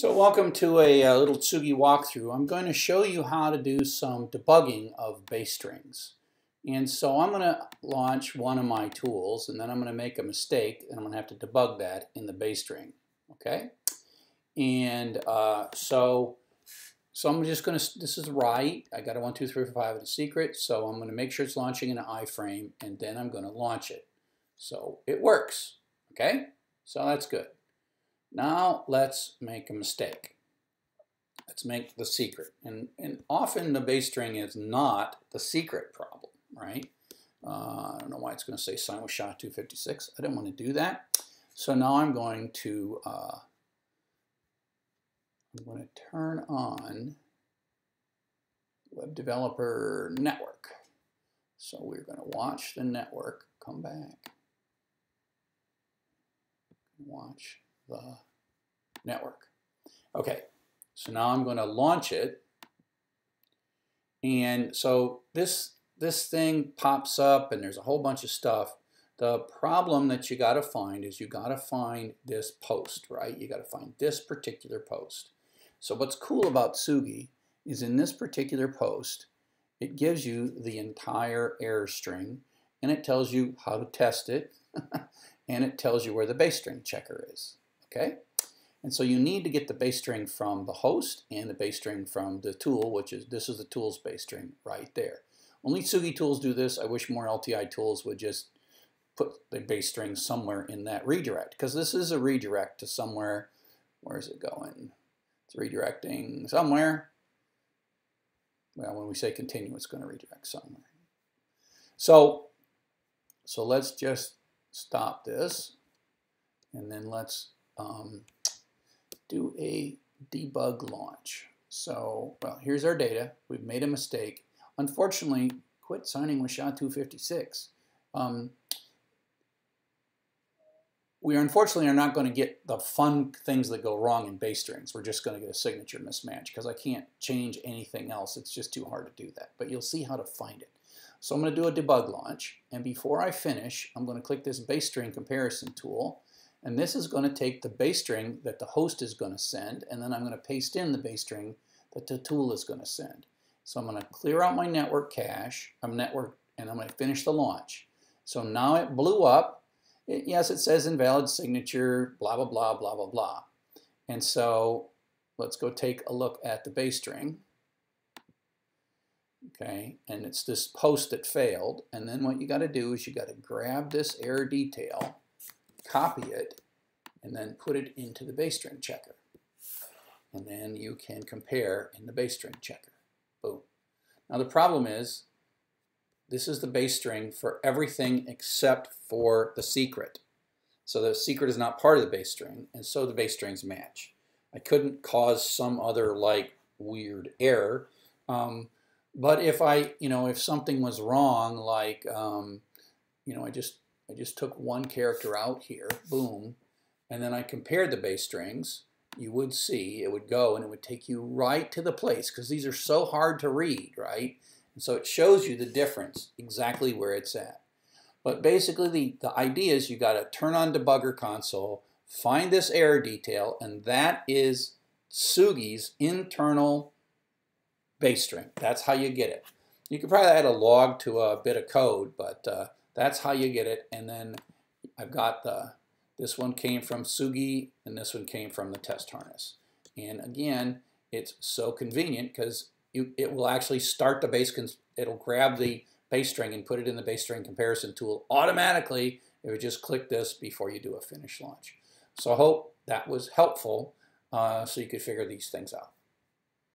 So welcome to a little Tsugi walkthrough. I'm going to show you how to do some debugging of bass strings. And so I'm going to launch one of my tools, and then I'm going to make a mistake, and I'm going to have to debug that in the bass string. Okay? And so I'm just going to, this is right. I got a 1, 2, 3, 4, 5 and a secret, so I'm going to make sure it's launching in an iframe, and then I'm going to launch it. So it works. Okay? So that's good. Now let's make a mistake. Let's make the secret. And often the bass string is not the secret problem, right? I don't know why it's going to say sign with SHA-256. I don't want to do that. So now I'm going to turn on Web Developer Network. So we're going to watch the network, come back, watch the network. Okay, so now I'm going to launch it, and so this thing pops up, and there's a whole bunch of stuff. The problem that you got to find is you got to find this post, right? You got to find this particular post. So what's cool about Tsugi is in this particular post, it gives you the entire error string, and it tells you how to test it, and it tells you where the bass string checker is. Okay, and so you need to get the bass string from the host and the bass string from the tool, which is, this is the tool's bass string right there. Only Tsugi tools do this. I wish more LTI tools would just put the bass string somewhere in that redirect, because this is a redirect to somewhere. Where is it going? It's redirecting somewhere. Well, when we say continue, it's going to redirect somewhere. So let's just stop this, and then let's do a debug launch. So, well, here's our data. We've made a mistake. Unfortunately, quit signing with SHA-256. We unfortunately are not going to get the fun things that go wrong in bass strings. We're just going to get a signature mismatch because I can't change anything else. It's just too hard to do that. But you'll see how to find it. So I'm going to do a debug launch. And before I finish, I'm going to click this bass string comparison tool. And this is going to take the bass string that the host is going to send, and then I'm going to paste in the bass string that the tool is going to send. So I'm going to clear out my network cache, and I'm going to finish the launch. So now it blew up. Yes, it says invalid signature, blah, blah, blah, blah, blah, blah. And so let's go take a look at the bass string. Okay, and it's this post that failed. And then what you got to do is you got to grab this error detail, copy it, and then put it into the bass string checker. And then you can compare in the bass string checker. Boom. Now the problem is, this is the bass string for everything except for the secret. So the secret is not part of the bass string, and so the bass strings match. I couldn't cause some other like weird error. But if if something was wrong, like I just took one character out here, boom, and then I compared the bass strings, you would see it would go and it would take you right to the place, because these are so hard to read, right? And so it shows you the difference, exactly where it's at. But basically the idea is you got to turn on debugger console, find this error detail, and that is Tsugi's internal bass string. That's how you get it. You could probably add a log to a bit of code, but that's how you get it. And then I've got this one came from Tsugi, and this one came from the test harness. And again, it's so convenient because it will actually start the bass. It'll grab the bass string and put it in the bass string comparison tool automatically. It would just click this before you do a finish launch. So I hope that was helpful so you could figure these things out.